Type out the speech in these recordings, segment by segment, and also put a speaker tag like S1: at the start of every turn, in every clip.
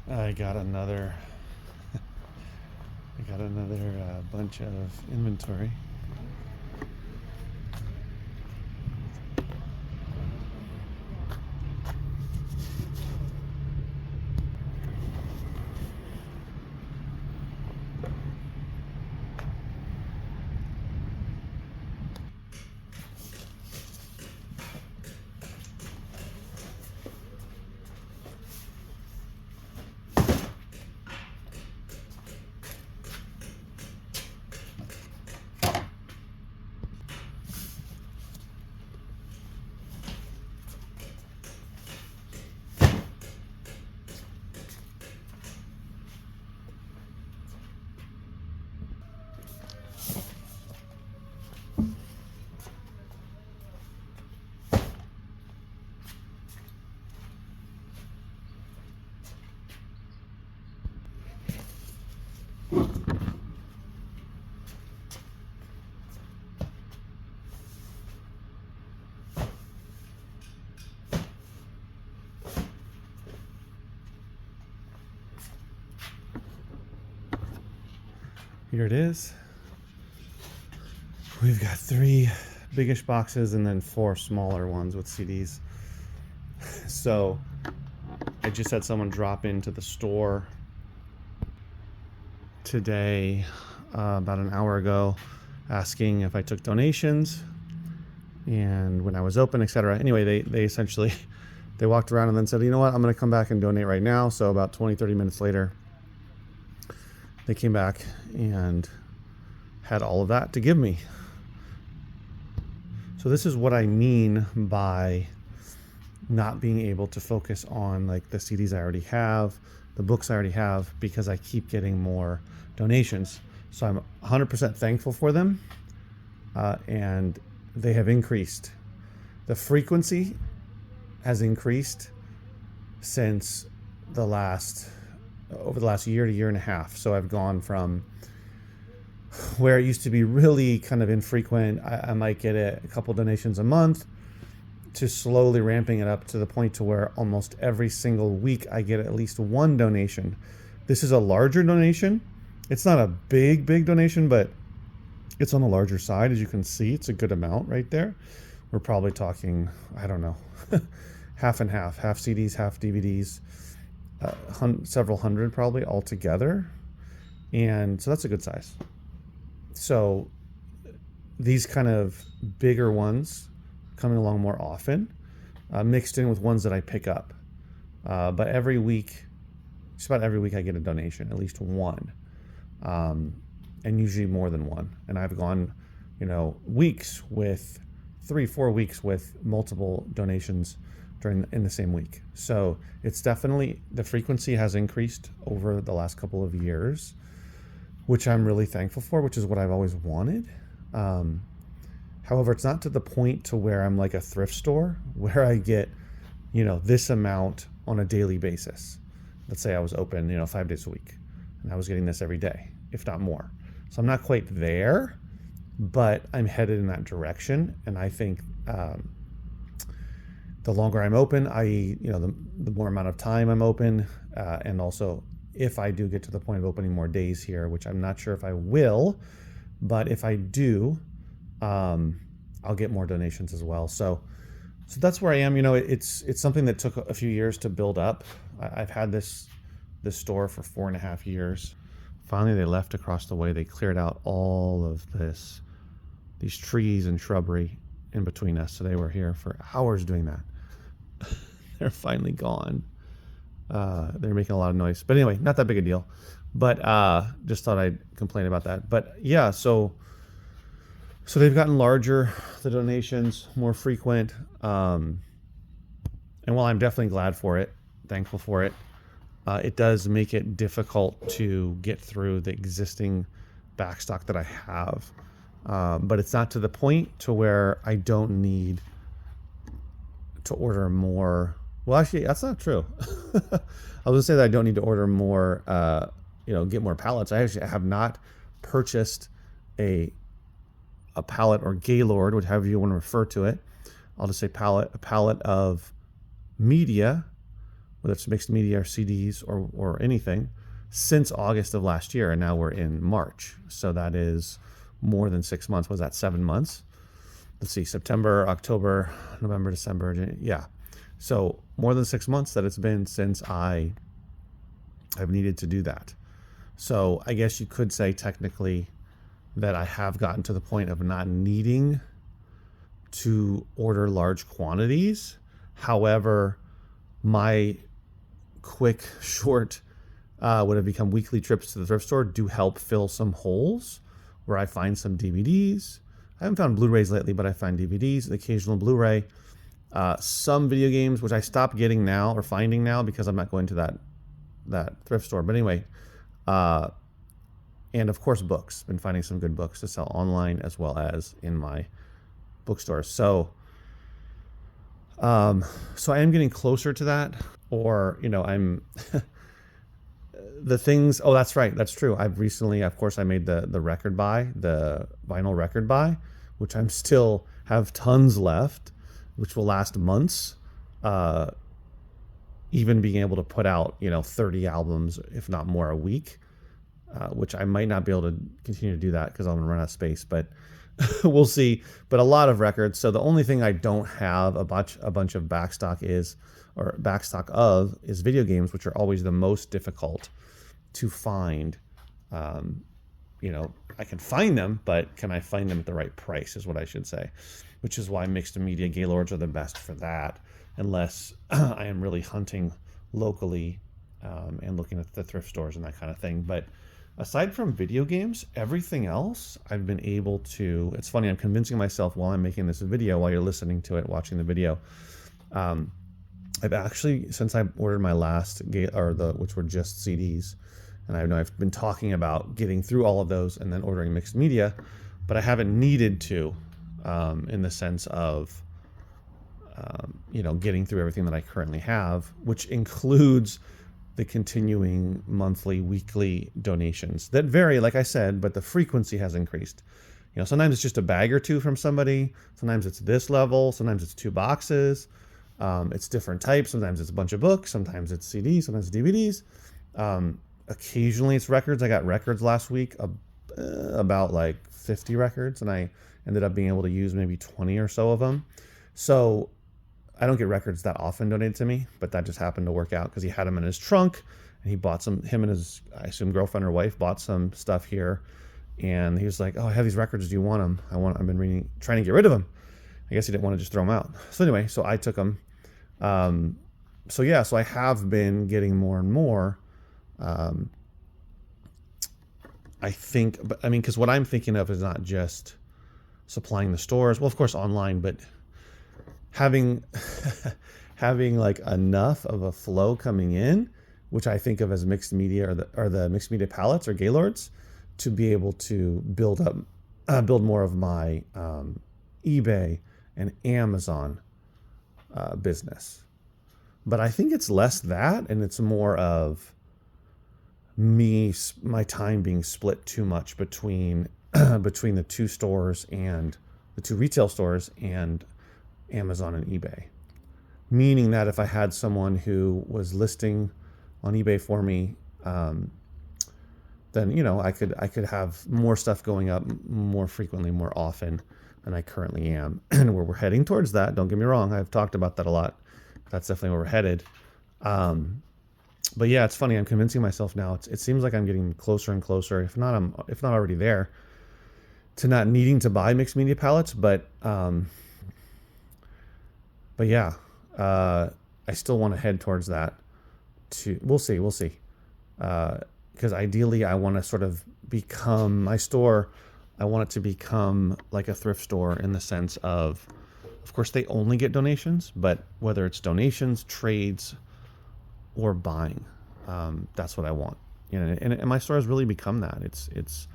S1: I got another. I got another bunch of inventory. Here it is. We've got 3 biggish boxes and then 4 smaller ones with CDs. So I just had someone drop into the store today, about an hour ago, asking if I took donations and when I was open, etc. Anyway, they essentially they walked around and then said, you know what, I'm going to come back and donate right now. So about 20-30 minutes later, they came back and had all of that to give me. So this is what I mean by not being able to focus on like the CDs I already have, the books I already have, because I keep getting more donations. So I'm 100% thankful for them, and they have increased. The frequency has increased since over the last year to year and a half. So I've gone from where it used to be really kind of infrequent, I might get a couple donations a month, to slowly ramping it up to the point to where almost every single week I get at least one donation. This is a larger donation. It's not a big donation, but it's on the larger side. As you can see, it's a good amount right there. We're probably talking, I don't know, half and half CDs, half DVDs, several hundred probably altogether. And so that's a good size. So these kind of bigger ones coming along more often, mixed in with ones that I pick up. But every week, just about every week I get a donation, at least one, and usually more than one. And I've gone, weeks with 3-4 weeks with multiple donations in the same week. So it's definitely, the frequency has increased over the last couple of years, which I'm really thankful for, which is what I've always wanted. However, it's not to the point to where I'm like a thrift store where I get, this amount on a daily basis. Let's say I was open, 5 days a week, and I was getting this every day, if not more. So I'm not quite there, but I'm headed in that direction. And I think the longer I'm open, the more amount of time I'm open, and also if I do get to the point of opening more days here, which I'm not sure if I will, but if I do, I'll get more donations as well. So that's where I am. It's something that took a few years to build up. I've had this store for 4.5 years. Finally, they left across the way. They cleared out all of these trees and shrubbery in between us. So they were here for hours doing that. They're finally gone. They're making a lot of noise, but anyway, not that big a deal. But just thought I'd complain about that. But yeah, so they've gotten larger, the donations more frequent, and while I'm definitely glad for it, thankful for it, it does make it difficult to get through the existing backstock that I have. But it's not to the point to where I don't need to order more. Well, actually, that's not true. I was gonna say that I don't need to order more, get more pallets. I actually have not purchased a pallet or Gaylord, whatever you want to refer to it. I'll just say pallet, a pallet of media whether it's mixed media or CDs or anything, since August of last year, and now we're in March. So that is more than 6 months. Was that 7 months? Let's see, September, October, November, December, January. Yeah. So more than 6 months that it's been since I have needed to do that. So I guess you could say technically that I have gotten to the point of not needing to order large quantities. However, my quick, short, what have become weekly trips to the thrift store do help fill some holes where I find some DVDs. I haven't found Blu-rays lately, but I find DVDs, the occasional Blu-ray, some video games, which I stopped getting now or finding now because I'm not going to that thrift store. But anyway, and of course books. Been finding some good books to sell online as well as in my bookstores. So I am getting closer to that, or, I'm the things. Oh, that's right. That's true. I've recently, of course, I made the record buy, the vinyl record buy, which I'm still have tons left, which will last months. Even being able to put out, 30 albums, if not more, a week, which I might not be able to continue to do that because I'm going to run out of space, but we'll see. But a lot of records. So the only thing I don't have a bunch of backstock of is video games, which are always the most difficult to find. I can find them, but can I find them at the right price is what I should say, which is why mixed media Gaylords are the best for that, unless I am really hunting locally and looking at the thrift stores and that kind of thing. But aside from video games, everything else I've been able to. It's funny, I'm convincing myself while I'm making this video, while you're listening to it, watching the video, I've actually, since I ordered my last which were just CDs, and I know I've been talking about getting through all of those and then ordering mixed media, but I haven't needed to, in the sense of, getting through everything that I currently have, which includes the continuing monthly, weekly donations that vary, like I said, but the frequency has increased. Sometimes it's just a bag or two from somebody. Sometimes it's this level. Sometimes it's 2 boxes. It's different types. Sometimes it's a bunch of books. Sometimes it's CDs. Sometimes it's DVDs. Occasionally it's records. I got records last week, about like 50 records, and I ended up being able to use maybe 20 or so of them. So I don't get records that often donated to me, but that just happened to work out because he had them in his trunk, and he bought some. Him and his, I assume, girlfriend or wife bought some stuff here, and he was like, "Oh, I have these records. Do you want them? I've been trying to get rid of them. I guess he didn't want to just throw them out. So anyway, so I took them. So I have been getting more and more. I think, because what I'm thinking of is not just supplying the stores. Well, of course, online, but having like enough of a flow coming in, which I think of as mixed media or the mixed media palettes or Gaylords, to be able to build more of my eBay and Amazon business. But I think it's less that, and it's more of my time being split too much between the 2 stores and the 2 retail stores and Amazon and eBay. Meaning that if I had someone who was listing on eBay for me, then I could have more stuff going up more frequently, more often than I currently am. And we're heading towards that. Don't get me wrong. I've talked about that a lot. That's definitely where we're headed. But yeah, it's funny. I'm convincing myself now. It seems like I'm getting closer and closer, if not already there, to not needing to buy mixed media palettes. But yeah, I still want to head towards that. We'll see. Because ideally, I want to sort of become my store. I want it to become like a thrift store in the sense of course, they only get donations, but whether it's donations, trades, or buying, that's what I want. And my store has really become that. It's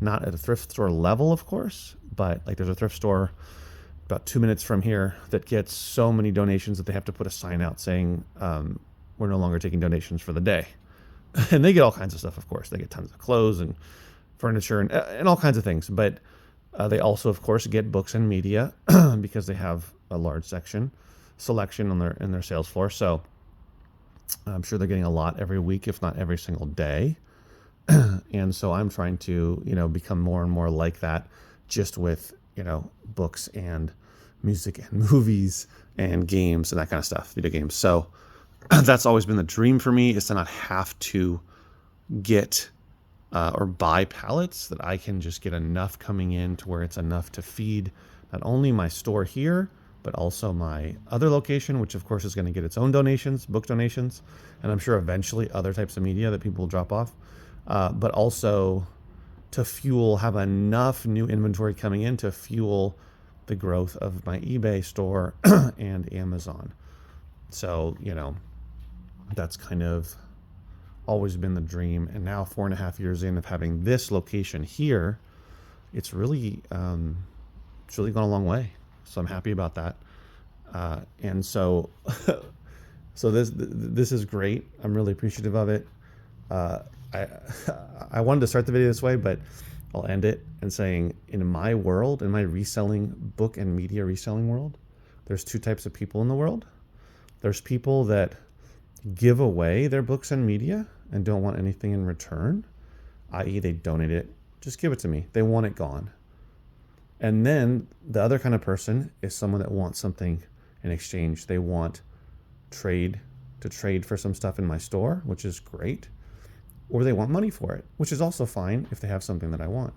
S1: not at a thrift store level, of course, but like there's a thrift store about 2 minutes from here that gets so many donations that they have to put a sign out saying, we're no longer taking donations for the day. And they get all kinds of stuff, of course. They get tons of clothes and furniture and all kinds of things. But they also, of course, get books and media because they have a large selection in their sales floor. So I'm sure they're getting a lot every week, if not every single day. And so I'm trying to, become more and more like that, just with, books and music and movies and games and that kind of stuff, video games. So that's always been the dream for me, is to not have to get or buy pallets, that I can just get enough coming in to where it's enough to feed not only my store here, but also my other location, which of course is going to get its own donations, book donations, and I'm sure eventually other types of media that people will drop off, but also to have enough new inventory coming in to fuel the growth of my eBay store and Amazon. So, that's kind of always been the dream. And now 4.5 years in of having this location here, it's really gone a long way. So I'm happy about that. And so, so this is great. I'm really appreciative of it. I wanted to start the video this way, but I'll end it in saying, in my world, in my book and media reselling world, there's two types of people in the world. There's people that give away their books and media and don't want anything in return, i.e. they donate it, just give it to me. They want it gone. And then the other kind of person is someone that wants something in exchange. They want to trade for some stuff in my store, which is great. Or they want money for it, which is also fine if they have something that I want.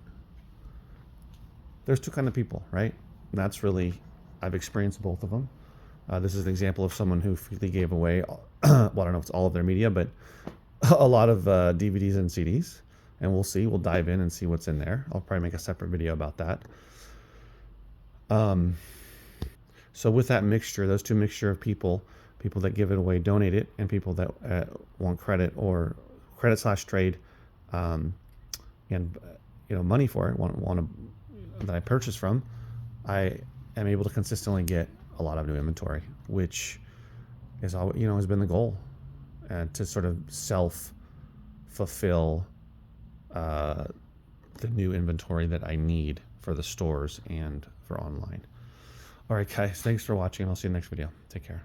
S1: There's two kind of people, right? And that's really, I've experienced both of them. This is an example of someone who freely gave away, well, I don't know if it's all of their media, but a lot of DVDs and CDs. And we'll see. We'll dive in and see what's in there. I'll probably make a separate video about that. So with that mixture, those two mixture of people that give it away, donate it, and people that want credit or credit/trade, and money for it, that I purchase from, I am able to consistently get a lot of new inventory, which is all has been the goal, to sort of self-fulfill the new inventory that I need for the stores and for online. All right, guys, thanks for watching. I'll see you in the next video. Take care.